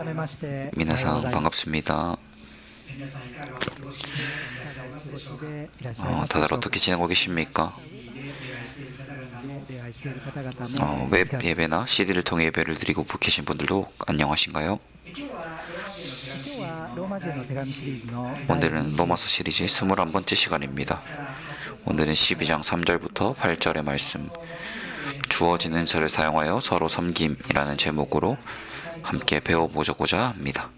皆さん반갑습니다. 다들 어떻게 지내고 계십니까? 웹 예배나 CD를 통해 예배를 드리고 계신 분들도 안녕하신가요? 오늘은 로마서 시리즈 21번째 시간입니다. 오늘은 12장 3절부터 8절의 말씀, 주어진 은사를 사용하여 서로 섬김이라는 제목으로 함께 배워보고자 합니다.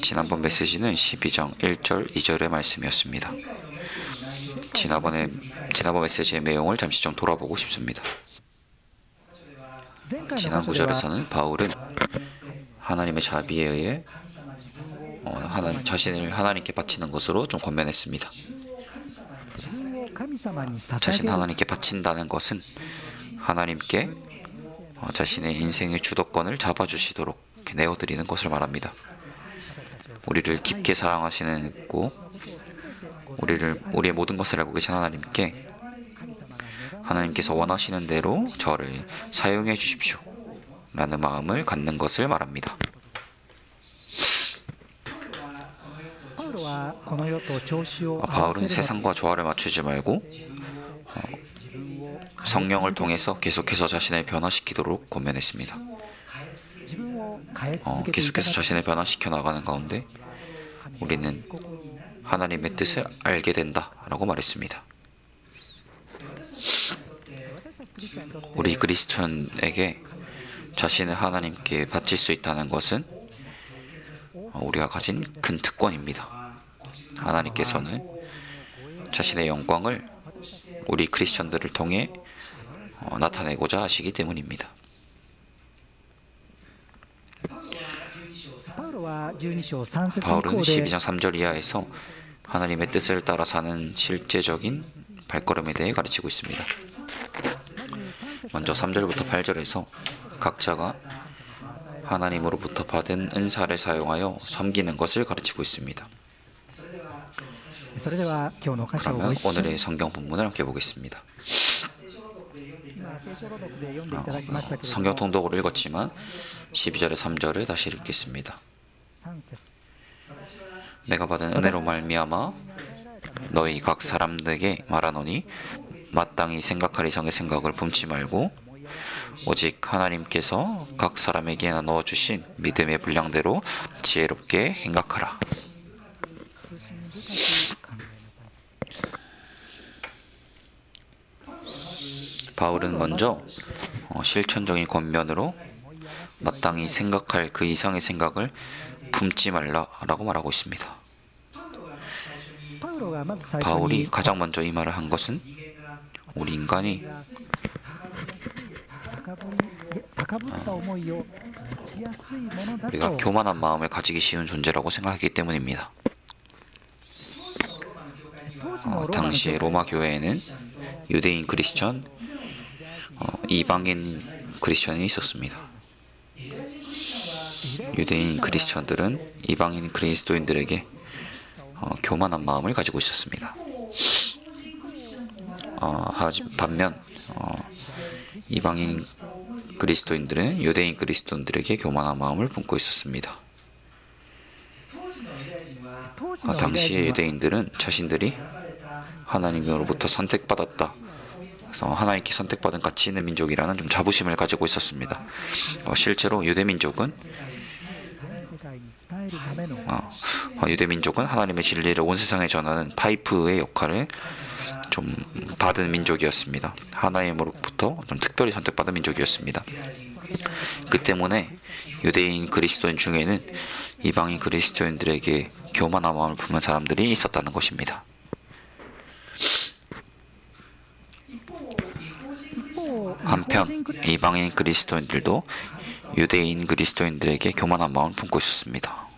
지난번 메시지는 12장 1절, 2절의 말씀이었습니다. 지난번 메시지의 내용을 잠시 좀 돌아보고 싶습니다. 지난 구절에서는 바울은 하나님의 자비에 의해 자신을 하나님께 바치는 것으로 좀 권면했습니다. 자신 하나님께 바친다는 것은 하나님께 자신의 인생의 주도권을 잡아주시도록 내어드리는 것을 말합니다. 우리를 깊게 사랑하시고 우리의 모든 것을 알고 계신 하나님께서 원하시는 대로 저를 사용해 주십시오 라는 마음을 갖는 것을 말합니다. 바울은 세상과 조화를 맞추지 말고 성령을 통해서 계속해서 자신을 변화시키도록 권면했습니다. 계속해서 자신을 변화시켜 나가는 가운데 우리는 하나님의 뜻을 알게 된다라고 말했습니다. 우리 그리스도인에게 자신을 하나님께 바칠 수 있다는 것은 우리가 가진 큰 특권입니다. 하나님께서는 자신의 영광을 우리 크리스천들을 통해 나타내고자 하시기 때문입니다. 바울은 12장 3절 이하에서 하나님의 뜻을 따라 사는 실제적인 발걸음에 대해 가르치고 있습니다. 먼저 3절부터 8절에서 각자가 하나님으로부터 받은 은사를 사용하여 섬기는 것을 가르치고 있습니다. 그러면 오늘의 성경 본문을 함께 보겠습니다. 성경 통독으로 읽었지만 12절의 3절을 다시 읽겠습니다. 내가 받은 은혜로 말미암아 너희 각 사람들에게 말하노니 마땅히 생각할 이상의 생각을 품지 말고 오직 하나님께서 각 사람에게 나누어 주신 믿음의 분량대로 지혜롭게 행각하라. 바울은 먼저 실천적인 권면으로 마땅히 생각할 그 이상의 생각을 품지 말라라고 말하고 있습니다. 바울이 가장 먼저 이 말을 한 것은 우리 인간이 우리가 교만한 마음을 가지기 쉬운 존재라고 생각하기 때문입니다. 당시의 로마 교회에는 유대인 크리스천, 이방인 크리스천이 있었습니다. 유대인 크리스천들은 이방인 그리스도인들에게 교만한 마음을 가지고 있었습니다. 반면 이방인 그리스도인들은 유대인 그리스도인들에게 교만한 마음을 품고 있었습니다. 당시의 유대인들은 자신들이 하나님으로부터 선택받았다, 그래서 하나님께 선택받은 가치 있는 민족이라는 좀 자부심을 가지고 있었습니다. 실제로 유대민족은 하나님의 진리를 온 세상에 전하는 파이프의 역할을 좀 받은 민족이었습니다. 하나님으로부터 좀 특별히 선택받은 민족이었습니다. 그 때문에 유대인 그리스도인 중에는 이방인 그리스도인들에게 교만한 마음을 품는 사람들이 있었다는 것입니다. 한편 이방인 그리스도인들도 유대인 그리스도인들에게 교만한 마음을 품고 있었습니다.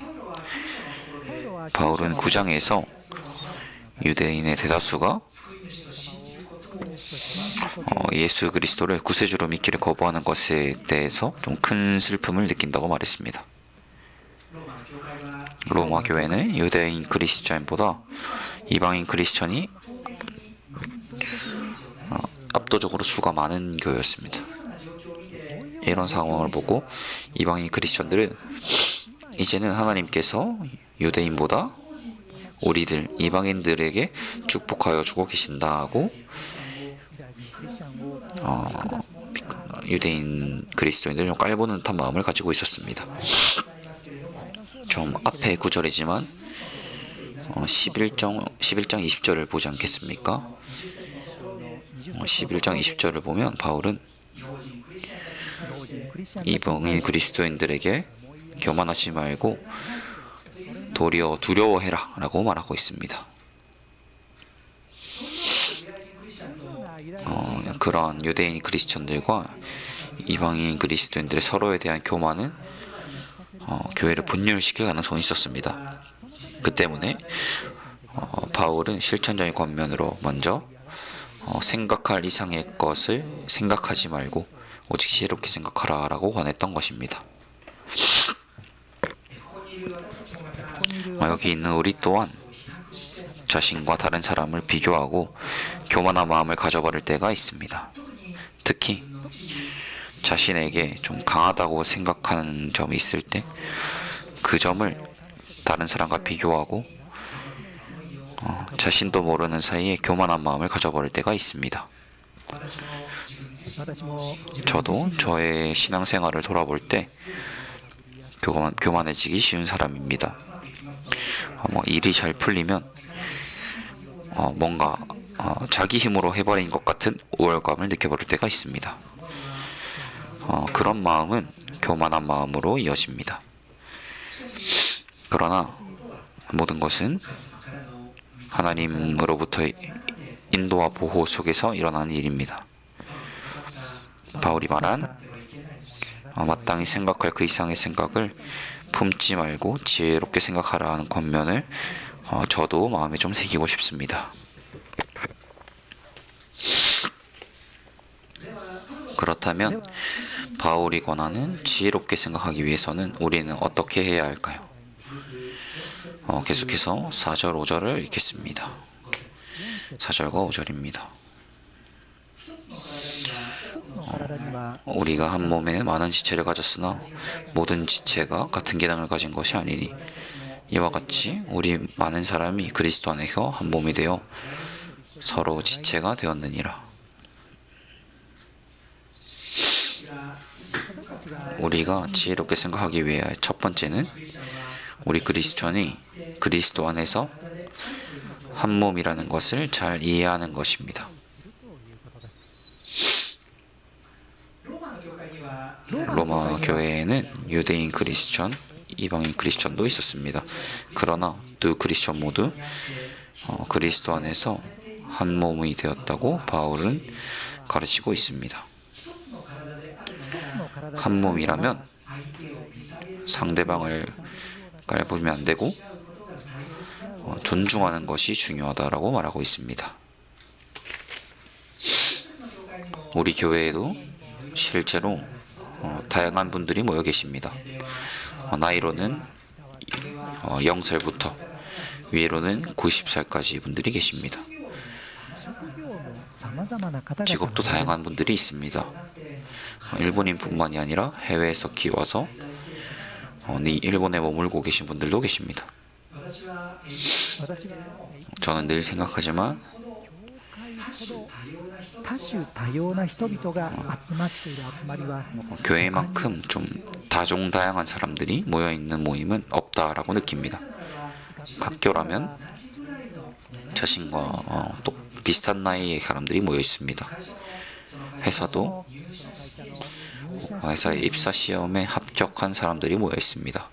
바울은 9장에서 유대인의 대다수가 예수 그리스도를 구세주로 믿기를 거부하는 것에 대해서 좀 큰 슬픔을 느낀다고 말했습니다. 로마 교회는 유대인 크리스천보다 이방인 크리스천이 압도적으로 수가 많은 교회였습니다. 이런 상황을 보고 이방인 크리스천들은 이제는 하나님께서 유대인보다 우리들 이방인들에게 축복하여 주고 계신다고 유대인 그리스도인들을 좀 깔보는 듯한 마음을 가지고 있었습니다. 좀 앞에 구절이지만 11장 20절을 보지 않겠습니까? 11장 20절을 보면 바울은 이방인 그리스도인들에게 교만하지 말고 도리어 두려워해라 라고 말하고 있습니다. 그러한 유대인 크리스천들과 이방인 그리스도인들의 서로에 대한 교만은 교회를 분열시킬 가능성이 있었습니다. 그 때문에 바울은 실천적인 권면으로 먼저 생각할 이상의 것을 생각하지 말고 오직 지혜롭게 생각하라 라고 권했던 것입니다. 여기 있는 우리 또한 자신과 다른 사람을 비교하고 교만한 마음을 가져버릴 때가 있습니다. 특히 자신에게 좀 강하다고 생각하는 점이 있을 때 그 점을 다른 사람과 비교하고 자신도 모르는 사이에 교만한 마음을 가져버릴 때가 있습니다. 저도 저의 신앙생활을 돌아볼 때 교만해지기 쉬운 사람입니다. 일이 잘 풀리면 뭔가 자기 힘으로 해버린 것 같은 우월감을 느껴버릴 때가 있습니다. 그런 마음은 교만한 마음으로 이어집니다. 그러나 모든 것은 하나님으로부터 인도와 보호 속에서 일어나는 일입니다. 바울이 말한 마땅히 생각할 그 이상의 생각을 품지 말고 지혜롭게 생각하라 하는 권면을 저도 마음에 좀 새기고 싶습니다. 그렇다면 바울이 권하는 지혜롭게 생각하기 위해서는 우리는 어떻게 해야 할까요? 계속해서 4절, 5절을 읽겠습니다. 4절과 5절입니다. 우리가 한 몸에 많은 지체를 가졌으나 모든 지체가 같은 기능을 가진 것이 아니니 이와 같이 우리 많은 사람이 그리스도 안에서 한 몸이 되어 서로 지체가 되었느니라. 우리가 지혜롭게 생각하기 위해 첫 번째는 우리 크리스천이 그리스도 안에서 한 몸이라는 것을 잘 이해하는 것입니다. 로마 교회에는 유대인 크리스천, 이방인 크리스천도 있었습니다. 그러나 두 크리스천 모두 그리스도 안에서 한 몸이 되었다고 바울은 가르치고 있습니다. 한 몸이라면 상대방을 깔보면 안 되고 존중하는 것이 중요하다라고 말하고 있습니다. 우리 교회에도 실제로 다양한 분들이 모여 계십니다. 나이로는 0살부터 위로는 90살까지 분들이 계십니다. 직업도 다양한 분들이 있습니다. 일본인뿐만이 아니라 해외에서 와서 일본에 머물고 계신 분들도 계십니다. 저는 늘 생각하지만 교회만큼 좀 다종다양한 사람들이 모여있는 모임은 없다라고 느낍니다. 각교라면 자신과 또 비슷한 나이의 사람들이 모여 있습니다. 회사의 입사 시험에 합격한 사람들이 모여 있습니다.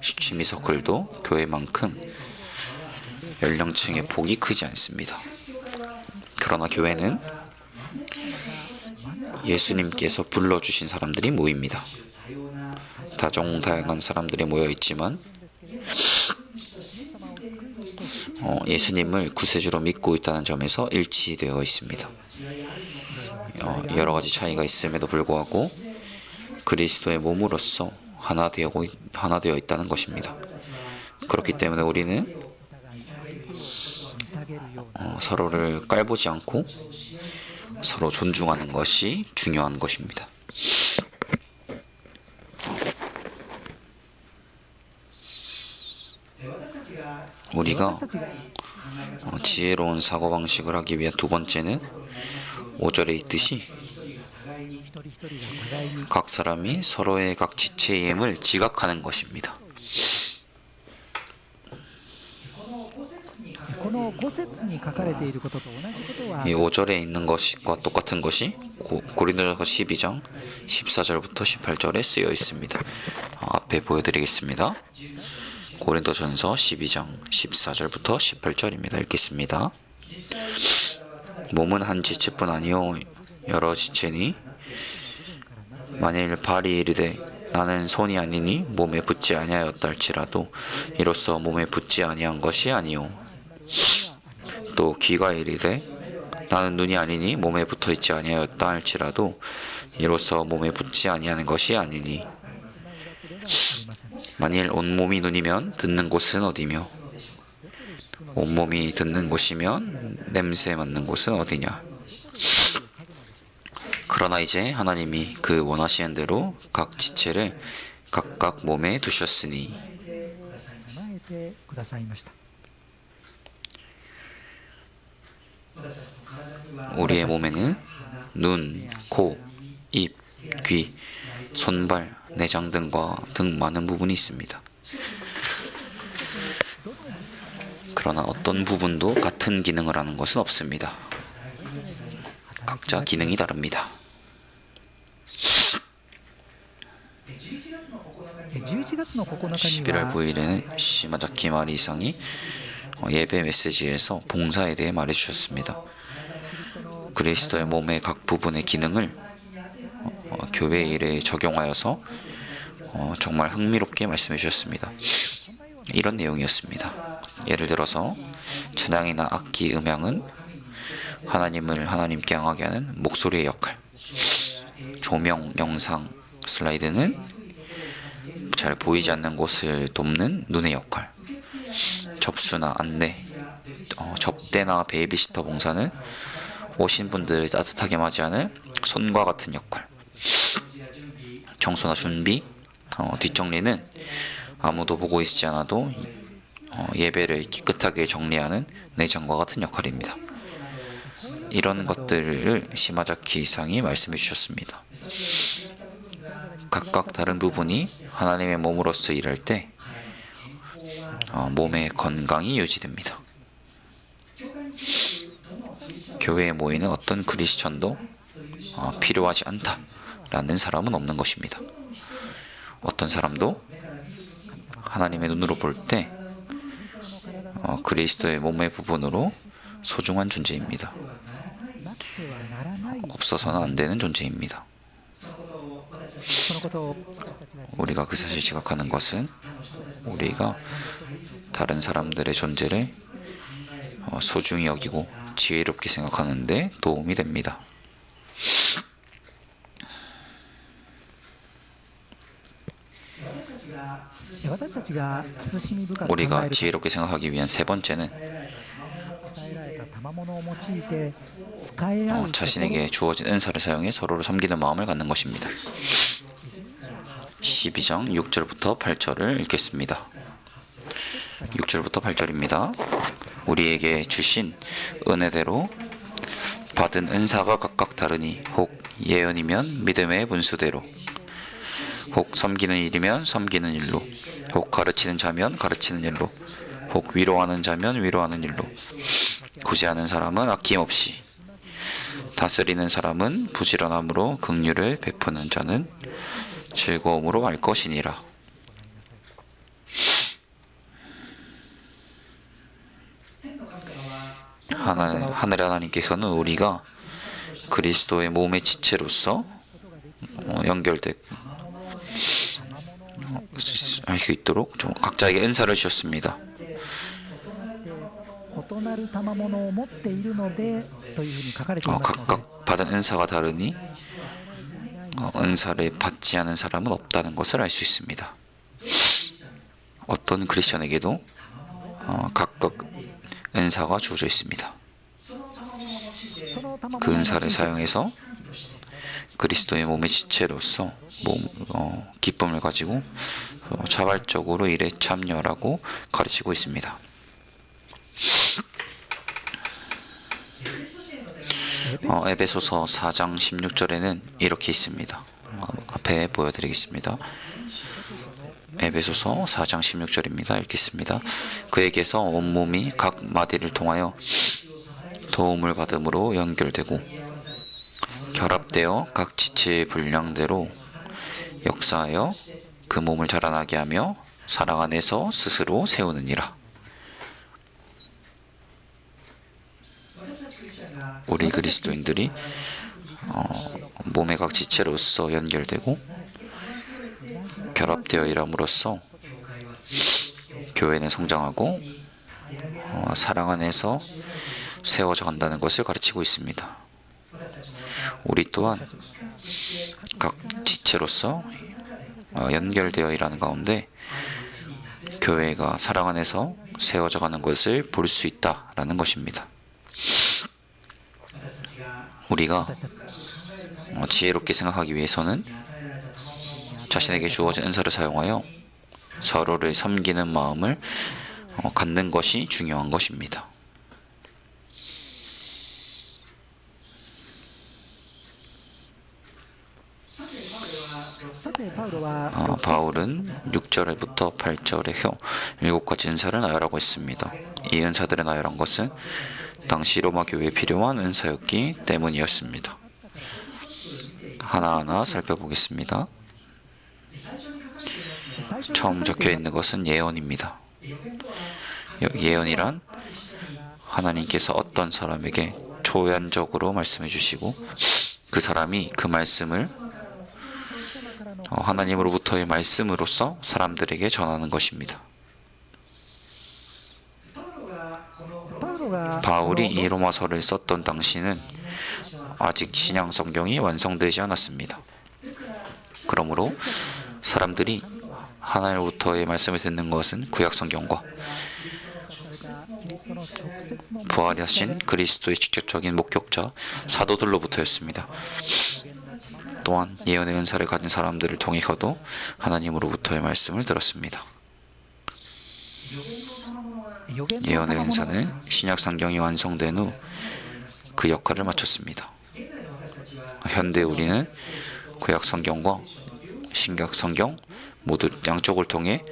취미서클도 교회만큼 연령층의 폭이 크지 않습니다. 그러나 교회는 예수님께서 불러주신 사람들이 모입니다. 다종다양한 사람들이 모여 있지만 예수님을 구세주로 믿고 있다는 점에서 일치되어 있습니다. 여러 가지 차이가 있음에도 불구하고 그리스도의 몸으로서 하나 되어 있다는 것입니다. 그렇기 때문에 우리는 서로를 깔보지 않고 서로 존중하는 것이 중요한 것입니다. 우리가 지혜로운 사고방식을 하기 위한 두 번째는 5절에 있듯이 각 사람이 서로의 각 지체의 힘을 지각하는 것입니다. この5節に書かれていることと同じことは 이 5절에 있는 것과 똑같은 것이 고린도전서 12장 14절부터 18절에 쓰여 있습니다. 앞에 보여드리겠습니다. 고린도전서 12장 14절부터 18절입니다. 읽겠습니다. 몸은 한 지체뿐 아니요 여러 지체니 만일 발이 이르되 나는 손이 아니니 몸에 붙지 아니하였다 할지라도 이로써 몸에 붙지 아니한 것이 아니요 또 귀가 이르되 나는 눈이 아니니 몸에 붙어 있지 아니하였다 할지라도 이로써 몸에 붙지 아니하는 것이 아니니 만일 온몸이 눈이면 듣는 곳은 어디며 온몸이 듣는 곳이면 냄새 맡는 곳은 어디냐. 그러나 이제 하나님이 그 원하시는 대로 각 지체를 각각 몸에 두셨으니 備えてくださいました。 우리의 몸에는 눈, 코, 입, 귀, 손발, 내장 등과 등 많은 부분이 있습니다. 그러나 어떤 부분도 같은 기능을 하는 것은 없습니다. 각자 기능이 다릅니다. 11月の9日に 11월 は 9일에는 시마자키 마리상이 예배 메시지에서 봉사에 대해 말해주셨습니다. 그리스도의 몸의 각 부분의 기능을 교회 일에 적용하여서 정말 흥미롭게 말씀해 주셨습니다. 이런 내용이었습니다. 예를 들어서 찬양이나 악기, 음향은 하나님을 하나님께 향하게 하는 목소리의 역할, 조명, 영상, 슬라이드는 잘 보이지 않는 곳을 돕는 눈의 역할, 접수나 안내, 접대나 베이비시터 봉사는 오신 분들을 따뜻하게 맞이하는 손과 같은 역할, 청소나 준비, 뒷정리는 아무도 보고 있지 않아도 예배를 깨끗하게 정리하는 내장과 같은 역할입니다. 이런 것들을 시마자키 상이 말씀해 주셨습니다. 각각 다른 부분이 하나님의 몸으로서 일할 때 몸의 건강이 유지됩니다. 교회에 모이는 어떤 크리스천도 필요하지 않다라는 사람은 없는 것입니다. 어떤 사람도 하나님의 눈으로 볼 때 그리스도의 몸의 부분으로 소중한 존재입니다. 없어서는 안 되는 존재입니다. 우리가 그 사실을 지각하는 것은 우리가 다른 사람들의 존재를 소중히 여기고 지혜롭게 생각하는 데 도움이 됩니다. 우리가 지혜롭게 생각하기 위한 세 번째는 자신에게 주어진 은사를 사용해 서로를 섬기는 마음을 갖는 것입니다. 12장 6절부터 8절을 읽겠습니다. 6절부터 8절입니다. 우리에게 주신 은혜대로 받은 은사가 각각 다르니 혹 예언이면 믿음의 분수대로, 혹 섬기는 일이면 섬기는 일로, 혹 가르치는 자면 가르치는 일로, 혹 위로하는 자면 위로하는 일로, 구제하는 사람은 아낌없이, 다스리는 사람은 부지런함으로, 긍휼을 베푸는 자는 즐거움으로 할 것이니라. 하늘의 하나님께서는 우리가 그리스도의 몸의 지체로서 연결되고 할 수 있도록 각자에게 은사를 주셨습니다. 각각 받은 은사가 다르니 은사를 받지 않은 사람은 없다는 것을 알 수 있습니다. 어떤 크리스천에게도 각각 은사가 주어져 있습니다. 그 은사를 사용해서 그리스도의 몸의 지체로서 기쁨을 가지고 자발적으로 일에 참여라고 가르치고 있습니다. 에베소서 4장 16절에는 이렇게 있습니다. 앞에 보여드리겠습니다. 에베소서 4장 16절입니다. 읽겠습니다. 그에게서 온몸이 각 마디를 통하여 도움을 받음으로 연결되고 결합되어 각 지체의 분량대로 역사하여 그 몸을 자라나게 하며 사랑 안에서 스스로 세우느니라. 우리 그리스도인들이 몸의 각 지체로서 연결되고 결합되어 일함으로써 교회는 성장하고 사랑 안에서 세워져 간다는 것을 가르치고 있습니다. 우리 또한 각 지체로서 연결되어 일하는 가운데 교회가 사랑 안에서 세워져 가는 것을 볼 수 있다라는 것입니다. 우리가 지혜롭게 생각하기 위해서는 자신에게 주어진 은사를 사용하여 서로를 섬기는 마음을 갖는 것이 중요한 것입니다. 바울은 6절부터 8절에 7가지 은사를 나열하고 있습니다. 이 은사들을 나열한 것은 당시 로마 교회에 필요한 은사였기 때문이었습니다. 하나하나 살펴보겠습니다. 처음 적혀 있는 것은 예언입니다. 예언이란 하나님께서 어떤 사람에게 초연적으로 말씀해 주시고 그 사람이 그 말씀을 하나님으로부터의 말씀으로서 사람들에게 전하는 것입니다. 바울이 이 로마서를 썼던 당시는 아직 신약 성경이 완성되지 않았습니다. 그러므로 사람들이 하나님으로부터의 말씀을 듣는 것은 구약 성경과 부활하신 그리스도의 직접적인 목격자 사도들로부터였습니다. 또한 예언의 은사를 가진 사람들을 통해서도 하나님으로부터의 말씀을 들었습니다. 예언의 은사는 신약 성경이 완성된 후 그 역할을 마쳤습니다. 현대 우리는 구약 성경과 신약 성경 모두 양쪽을 통해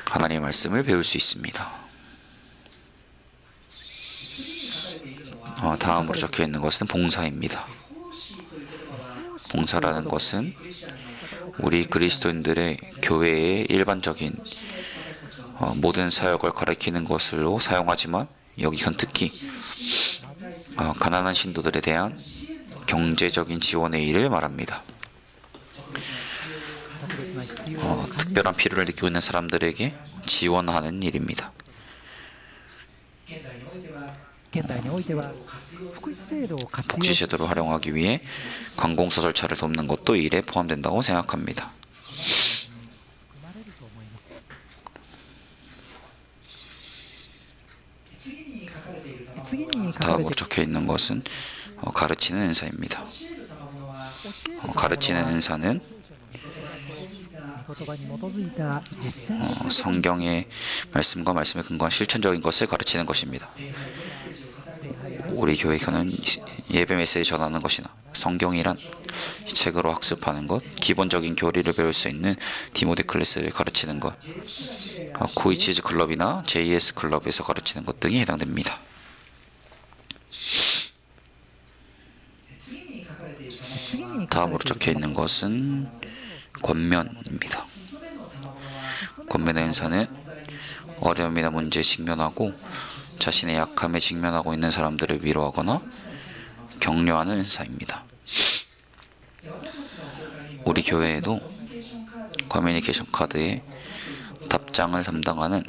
하나님의 말씀을 배울 수 있습니다. 다음으로 적혀 있는 것은 봉사입니다. 봉사라는 것은 우리 그리스도인들의 교회의 일반적인 모든 사역을 가리키는 것으로 사용하지만 여기선 특히 가난한 신도들에 대한 경제적인 지원의 일을 말합니다. 특별한 필요를 느끼고 있는 사람들에게 지원하는 일입니다. 복지제도를 활용하기 위해 관공서절차를 돕는 것도 이 일에 포함된다고 생각합니다. 다음으로 적혀 있는 것은 가르치는 은사입니다. 가르치는 은사는 성경의 말씀과 말씀에 근거한 실천적인 것을 가르치는 것입니다. 우리 교회에서는 예배 메시지 전하는 것이나 성경이란 책으로 학습하는 것, 기본적인 교리를 배울 수 있는 디모데 클래스를 가르치는 것, 코이치즈 클럽이나 JS 클럽에서 가르치는 것 등이 해당됩니다. 다음으로 적혀 있는 것은 권면입니다. 권면의 은사는 어려움이나 문제에 직면하고 자신의 약함에 직면하고 있는 사람들을 위로하거나 격려하는 은사입니다. 우리 교회에도 커뮤니케이션 카드에 답장을 담당하는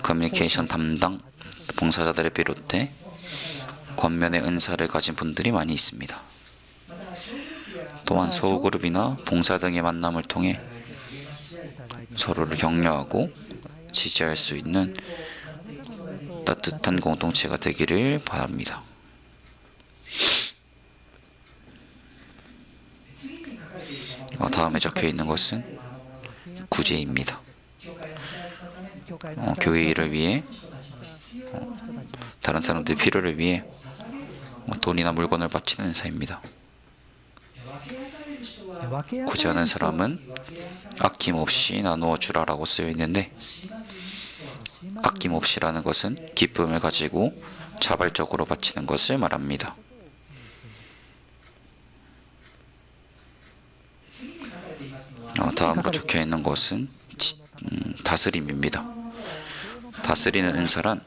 커뮤니케이션 담당 봉사자들을 비롯해 권면의 은사를 가진 분들이 많이 있습니다. 또한 소그룹이나 봉사 등의 만남을 통해 서로를 격려하고 지지할 수 있는 따뜻한 공동체가 되기를 바랍니다. 다음에 적혀 있는 것은 구제입니다. 교회 일을 위해 다른 사람들의 필요를 위해 돈이나 물건을 바치는 은사입니다. 구제하는 사람은 아낌없이 나누어 주라라고 쓰여 있는데, 아낌없이라는 것은 기쁨을 가지고 자발적으로 바치는 것을 말합니다. 다음으로 적혀 있는 것은 다스림입니다. 다스리는 은사란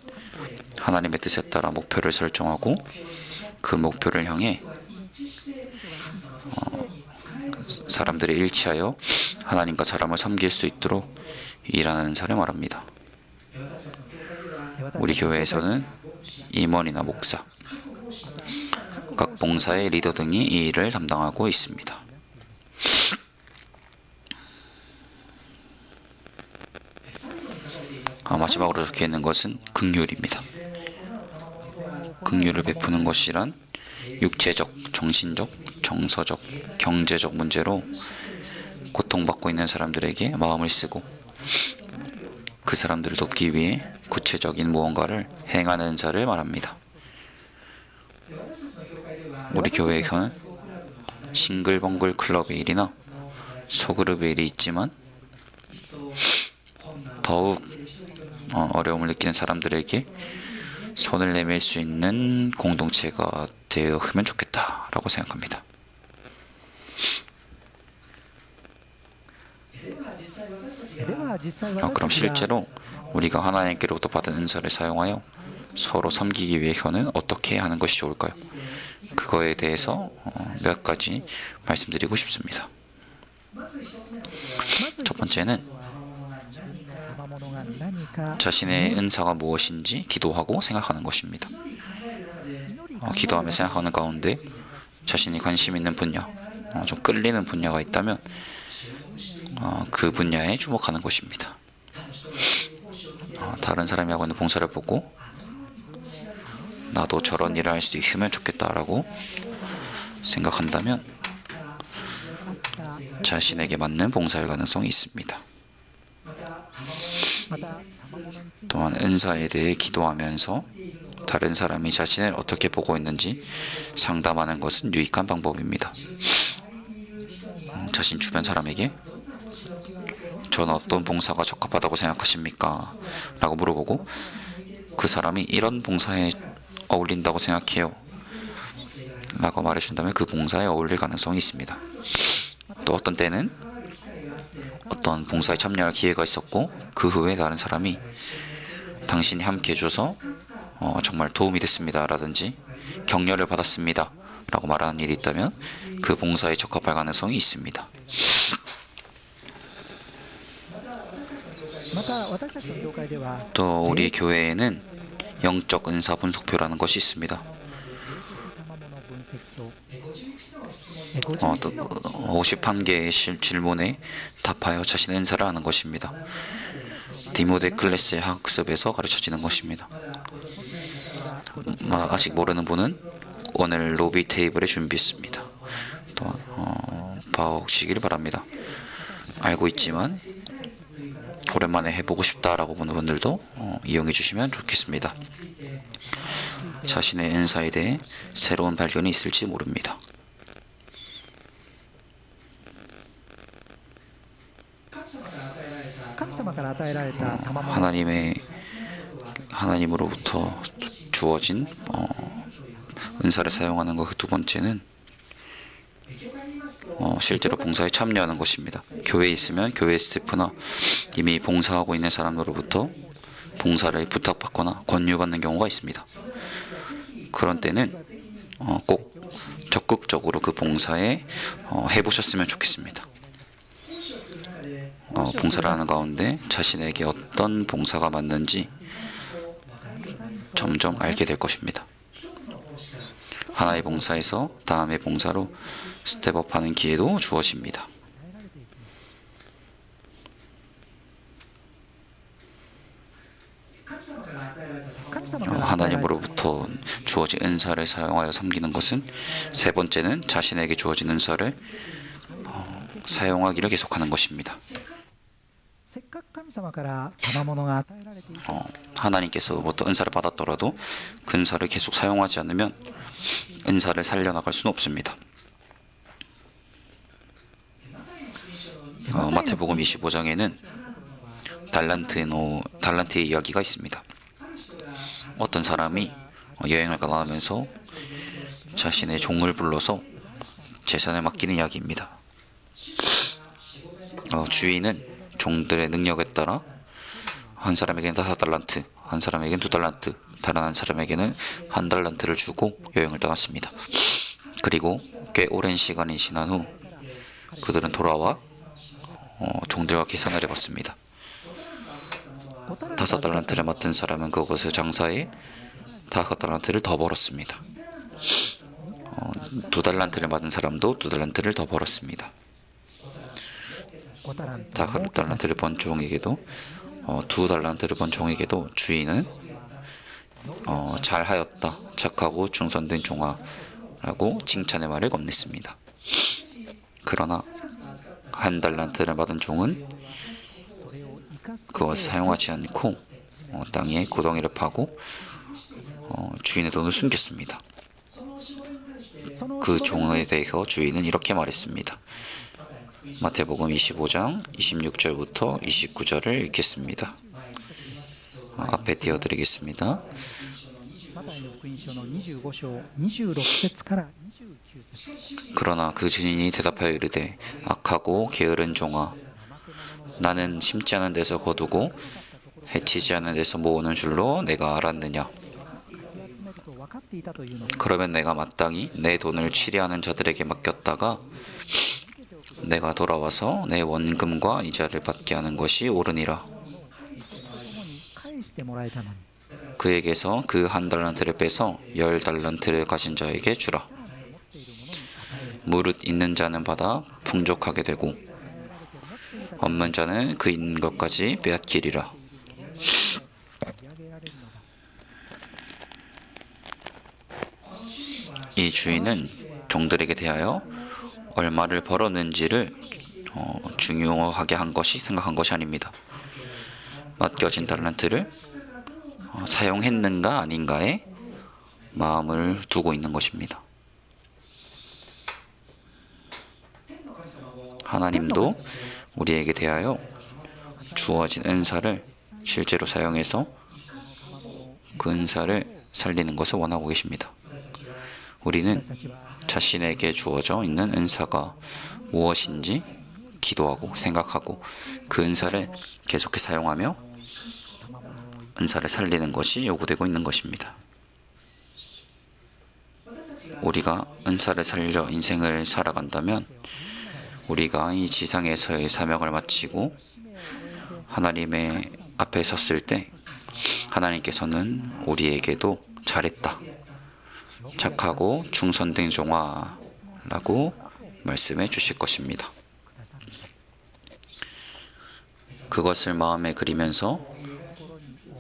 하나님의 뜻에 따라 목표를 설정하고 그 목표를 향해 사람들이 일치하여 하나님과 사람을 섬길 수 있도록 일하는 은사를 말합니다. 우리 교회에서는 임원이나 목사, 각 봉사의 리더 등이 이 일을 담당하고 있습니다. 마지막으로 적혀 있는 것은 긍휼입니다. 긍휼을 베푸는 것이란 육체적, 정신적, 정서적, 경제적 문제로 고통받고 있는 사람들에게 마음을 쓰고 그 사람들을 돕기 위해 구체적인 무언가를 행하는 은사를 말합니다. 우리 교회에서는 싱글벙글 클럽의 일이나 소그룹의 일이 있지만 더욱 어려움을 느끼는 사람들에게 손을 내밀 수 있는 공동체가 되었으면 좋겠다라고 생각합니다. 그럼 실제로 우리가 하나님께로부터 받은 은사를 사용하여 서로 섬기기 위해서는 어떻게 하는 것이 좋을까요? 그거에 대해서 몇 가지 말씀드리고 싶습니다. 첫 번째는 자신의 은사가 무엇인지 기도하고 생각하는 것입니다. 기도하며 생각하는 가운데 자신이 관심 있는 분야, 좀 끌리는 분야가 있다면 그 분야에 주목하는 것입니다. 다른 사람이 하고 있는 봉사를 보고 나도 저런 일을 할 수 있으면 좋겠다라고 생각한다면 자신에게 맞는 봉사일 가능성이 있습니다. 또한 은사에 대해 기도하면서 다른 사람이 자신을 어떻게 보고 있는지 상담하는 것은 유익한 방법입니다. 자신 주변 사람에게 저는 어떤 봉사가 적합하다고 생각하십니까? 라고 물어보고 그 사람이 이런 봉사에 어울린다고 생각해요 라고 말해준다면 그 봉사에 어울릴 가능성이 있습니다. 또 어떤 때는 어떤 봉사에 참여할 기회가 있었고 그 후에 다른 사람이 당신이 함께 해줘서 정말 도움이 됐습니다 라든지 격려를 받았습니다 라고 말하는 일이 있다면 그 봉사에 적합할 가능성이 있습니다. 또 우리 교회에는 영적 은사 분석표라는 것이 있습니다. 51개의 질문에 답하여 자신의 은사를 아는 것입니다. 디모데 클래스의 학습에서 가르쳐지는 것입니다. 아직 모르는 분은 오늘 로비 테이블에 준비했습니다. 또 봐오시길 바랍니다. 알고 있지만 오랜만에 해보고 싶다라고 보는 분들도 이용해 주시면 좋겠습니다. 자신의 은사에 대해 새로운 발견이 있을지 모릅니다. 하나님으로부터 주어진 은사를 사용하는 것. 두 번째는 실제로 봉사에 참여하는 것입니다. 교회에 있으면 교회 스태프나 이미 봉사하고 있는 사람으로부터 봉사를 부탁받거나 권유받는 경우가 있습니다. 그런 때는 꼭 적극적으로 그 봉사에 해보셨으면 좋겠습니다. 봉사를 하는 가운데 자신에게 어떤 봉사가 맞는지 점점 알게 될 것입니다. 하나의 봉사에서 다음의 봉사로 스텝업하는 기회도 주어집니다. 하나님으로부터 주어진 은사를 사용하여 섬기는 것은 세 번째는 자신에게 주어진 은사를 사용하기를 계속하는 것입니다. せっかく神様から賜物が与えられていて 하나님께서부터 은사를 받았더라도 그 은사를 계속 사용하지 않으면 은사를 살려나갈 수는 없습니다. 마태복음 25장에는 달란트의 이야기가 있습니다. 어떤 사람이 여행을 가면서 자신의 종을 불러서 재산을 맡기는 이야기입니다. 주인은 종들의 능력에 따라 한 사람에게는 5달란트, 한 사람에게는 2달란트, 다른 한 사람에게는 1달란트를 주고 여행을 떠났습니다. 그리고 꽤 오랜 시간이 지난 후 그들은 돌아와 종들과 계산을 해봤습니다. 5달란트를 맡은 사람은 그것을 장사해 5달란트를 더 벌었습니다. 2달란트를 받은 사람도 2달란트를 더 벌었습니다. 5달란트를 번 종에게도 2달란트를 번 종에게도 주인은 잘하였다, 착하고 충성된 종아라고 칭찬의 말을 건넸습니다. 그러나 1달란트를 받은 종은 그것을 사용하지 않고 땅에 구덩이를 파고 주인의 돈을 숨겼습니다. 그 종에 대해서 주인은 이렇게 말했습니다. 마태복음 25장 26절부터 29절을 읽겠습니다. 앞에 띄워드리겠습니다. マタイの福音書の25章26節から29節 그러나 그 주인이 대답하여 이르되 악하고 게으른 종아, 나는 심지 않은 데서 거두고 해치지 않은 데서 모으는 줄로 내가 알았느냐. かき集めると分かっていたというのか 그러면 내가 마땅히 내 돈을 취리하는 자들에게 맡겼다가 내가 돌아와서 내 원금과 이자를 받게 하는 것이 옳으니라. 共に返してもらえたのに 그에게서 그 1달란트를 빼서 10달란트를 가진 자에게 주라. 무릇 있는 자는 받아 풍족하게 되고 없는 자는 그 있는 것까지 빼앗기리라. 取り上げられるのだ 이 주인은 종들에게 대하여 얼마를 벌었는지를 중요하게 생각한 것이 아닙니다. 맡겨진 달란트를 사용했는가 아닌가에 마음을 두고 있는 것입니다. 하나님도 우리에게 대하여 주어진 은사를 실제로 사용해서 그 은사를 살리는 것을 원하고 계십니다. 우리는 私たちは 자신에게 주어져 있는 은사가 무엇인지 기도하고 생각하고 그 은사를 계속해 사용하며 은사를 살리는 것이 요구되고 있는 것입니다. 우리가 은사를 살려 인생을 살아간다면 우리가 이 지상에서의 사명을 마치고 하나님의 앞에 섰을 때 하나님께서는 우리에게도 잘했다, 착하고 충성된 종아라고 말씀해 주실 것입니다. 그것을 마음에 그리면서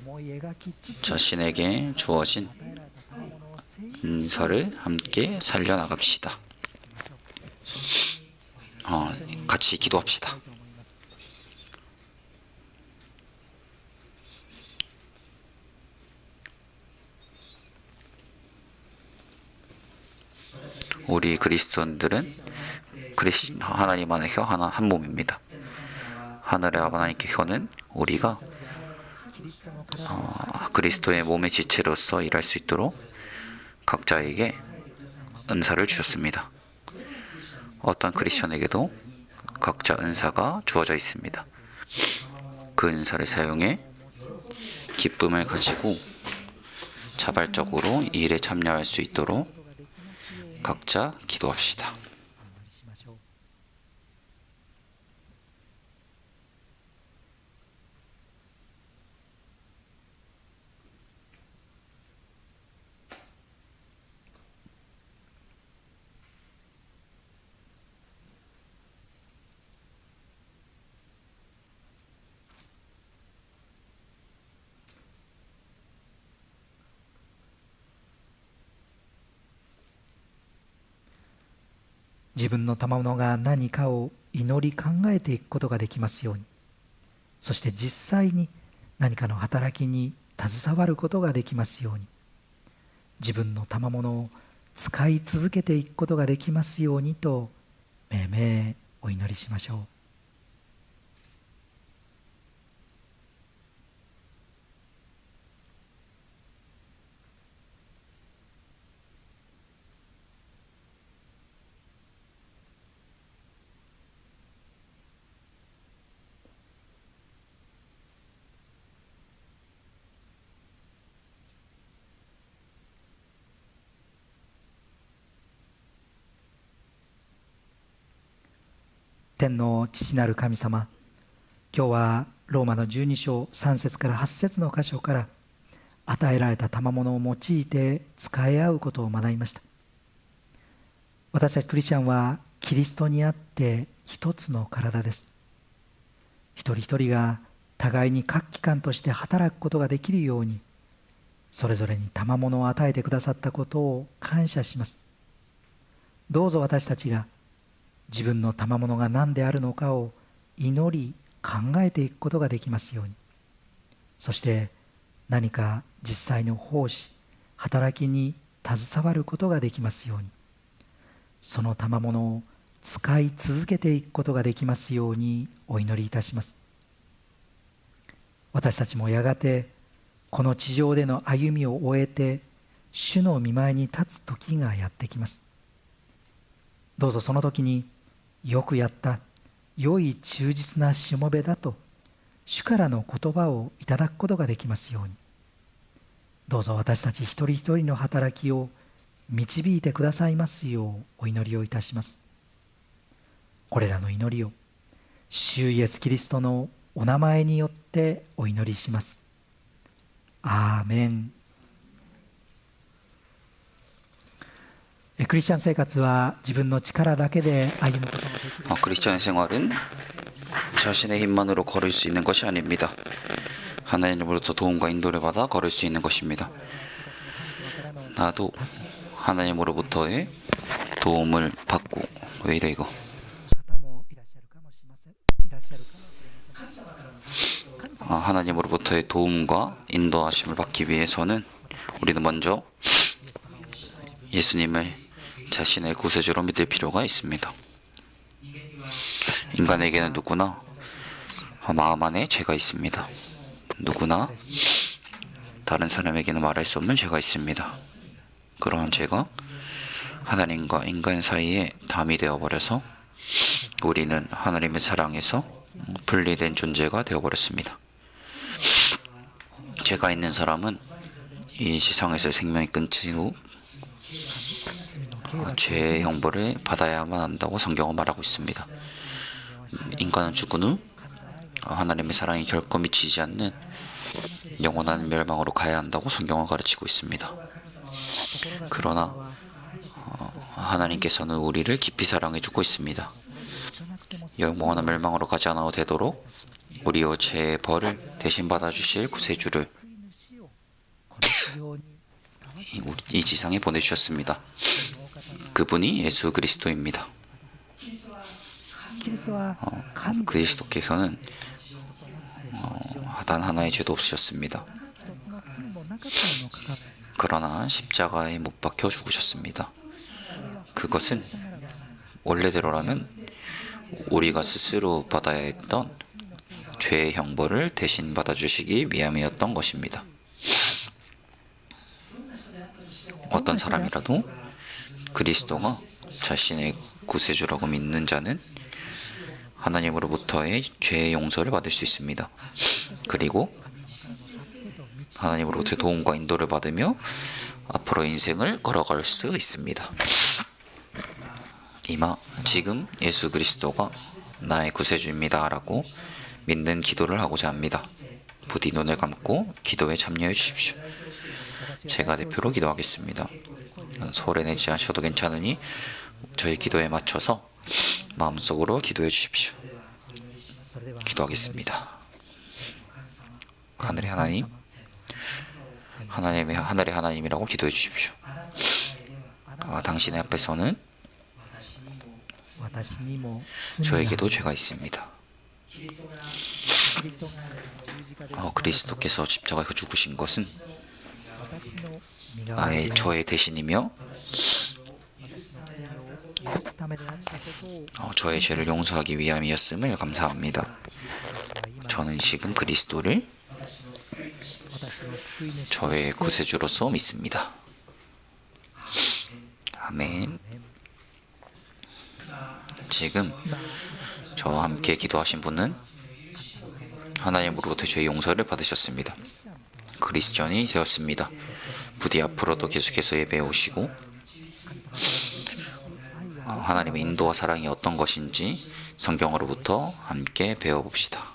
思い描きつつ 자신에게 주어진 与えられた賜物を精一 은사를 함께 살려나갑시다. 같이 기도합시다. と思います 우리 그리스도인들은 하나님 안의 혀 한 몸입니다. 하늘의 하나님께 혀는 우리가 キリストの体 그리스도의 몸의 지체로서 일할 수 있도록 각자에게 은사를 주셨습니다. 어떤 크리스천에게도 각자 은사가 주어져 있습니다. 그 은사를 사용해 기쁨을 가지고 자발적으로 이 일에 참여할 수 있도록 각자 기도합시다. お祈りしましょう自分の賜物が何かを祈り考えていくことができますように、そして実際に何かの働きに携わることができますように、自分の賜物を使い続けていくことができますようにとめいめいお祈りしましょう。天の父なる神様、今日はローマの12章3節から8節の箇所から与えられた賜物を用いて使い合うことを学びました。私たちクリスチャンはキリストにあって一つの体です。一人一人が互いに各機関として働くことができるように、それぞれに賜物を与えてくださったことを感謝します。どうぞ私たちが自分の賜物が何であるのかを祈り考えていくことができますように、そして何か実際の奉仕、働きに携わることができますように、その賜物を使い続けていくことができますようにお祈りいたします。私たちもやがてこの地上での歩みを終えて主の御前に立つ時がやってきます。どうぞその時に、よくやった、良い忠実なしもべだと主からの言葉をいただくことができますように、どうぞ私たち一人一人の働きを導いてくださいますようお祈りをいたします。これらの祈りを主イエスキリストのお名前によってお祈りします。アーメン。クリスチャン生活は自分の力だけで歩むことができる。 크리스찬 생활은 자신의 힘만으로 걸을 수 있는 것이 아닙니다. 하나님으로부터 도움과 인도를 받아 걸을 수 있는 것입니다. 나도 하나님으로부터의 도움을 받고, 왜 이래 이거? 方もいらっしゃるかもしれません。いらっしゃるかもしれません。神様 하나님으로부터의 도움과 인도하심을 받기 위해서는 우리는 먼저 예수님을 자신의 구세주로 믿을 필요가 있습니다. 인간에게는 누구나 마음 안에 죄가 있습니다. 누구나 다른 사람에게는 말할 수 없는 죄가 있습니다. 그러한 죄가 하나님과 인간 사이에 담이 되어버려서 우리는 하나님의 사랑에서 분리된 존재가 되어버렸습니다. 죄가 있는 사람은 이 세상에서 생명이 끊긴 후 죄의 형벌을 받아야만 한다고 성경은 말하고 있습니다. 인간은 죽은 후 하나님의 사랑이 결코 미치지 않는 영원한 멸망으로 가야 한다고 성경은 가르치고 있습니다. 그러나 하나님께서는 우리를 깊이 사랑해주고 있습니다. 영원한 멸망으로 가지 않아도 되도록 우리의 죄의 벌을 대신 받아주실 구세주를 이 지상에 보내주셨습니다. 그분이 예수 그리스도입니다. 그리스도께서는 단 하나의 죄도 없으셨습니다. 그러나 십자가에 못 박혀 죽으셨습니다. 그것은 원래대로라면 우리가 스스로 받아야 했던 죄의 형벌을 대신 받아주시기 위함이었던 것입니다. 어떤 사람이라도 그리스도가 자신의 구세주라고 믿는 자는 하나님으로부터의 죄의 용서를 받을 수 있습니다. 그리고 하나님으로부터의 도움과 인도를 받으며 앞으로 인생을 걸어갈 수 있습니다. 이마 지금 예수 그리스도가 나의 구세주입니다 라고 믿는 기도를 하고자 합니다. 부디 눈을 감고 기도에 참여해 주십시오. 제가 대표로 기도하겠습니다. 소리 내지 않으셔도 괜찮으니 저희 기도에 맞춰서 마음속으로 기도해 주십시오. 기도하겠습니다. 하늘의 하나님, 하늘의 하나님이라고 기도해 주십시오. 당신의 앞에서는 私にも罪が 저에게도 죄가 있습니다. キリストが十字架で 그리스도께서 십자가에서 죽으신 것은 私の身代わり 나의 で 저의 대신이며 私の罪を許すためであったことを 저의 죄를 용서하기 위함이었음을 감사합니다. 저는 지금 그리스도를 私の救い主として 저의 구세주로서 믿습니다. 아멘. 지금 저와 함께 기도하신 분은 하나님으로부터 죄의 용서를 받으셨습니다. 그리스천이 되었습니다. 부디 앞으로도 계속해서 예배에 오시고 하나님의 인도와 사랑이 어떤 것인지 성경으로부터 함께 배워봅시다.